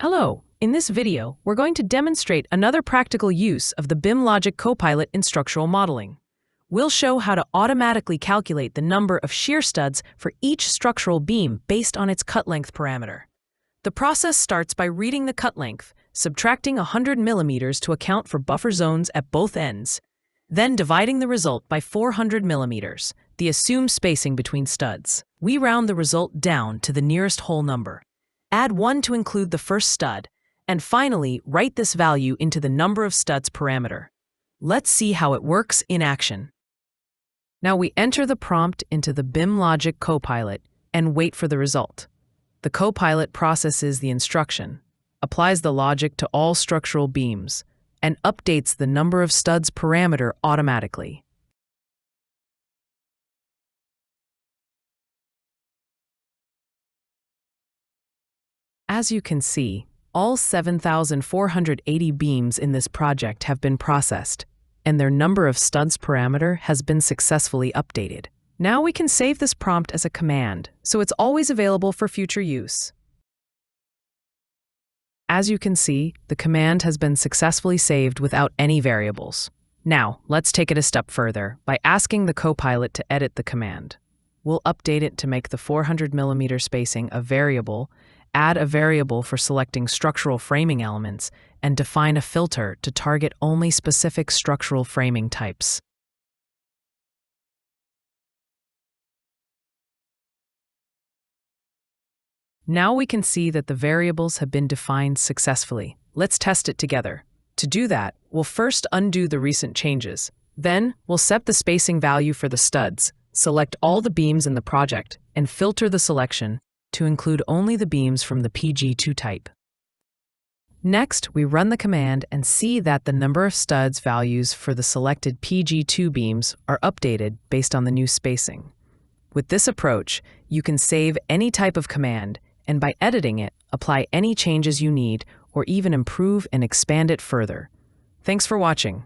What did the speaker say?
Hello, in this video, we're going to demonstrate another practical use of the BIMLOGIQ Copilot in structural modeling. We'll show how to automatically calculate the number of shear studs for each structural beam based on its cut length parameter. The process starts by reading the cut length, subtracting 100 millimeters to account for buffer zones at both ends, then dividing the result by 400 millimeters, the assumed spacing between studs. We round the result down to the nearest whole number. Add 1 to include the first stud, and finally, write this value into the number of studs parameter. Let's see how it works in action. Now we enter the prompt into the BIMLOGIQ Copilot and wait for the result. The Copilot processes the instruction, applies the logic to all structural beams, and updates the number of studs parameter automatically. As you can see, all 7,480 beams in this project have been processed, and their number of studs parameter has been successfully updated. Now we can save this prompt as a command, so it's always available for future use. As you can see, the command has been successfully saved without any variables. Now, let's take it a step further by asking the Copilot to edit the command. We'll update it to make the 400 millimeter spacing a variable, add a variable for selecting structural framing elements, and define a filter to target only specific structural framing types. Now we can see that the variables have been defined successfully. Let's test it together. To do that, we'll first undo the recent changes. Then, we'll set the spacing value for the studs, select all the beams in the project, and filter the selection to include only the beams from the PG2 type. Next, we run the command and see that the number of studs values for the selected PG2 beams are updated based on the new spacing. With this approach, you can save any type of command and by editing it, apply any changes you need or even improve and expand it further. Thanks for watching.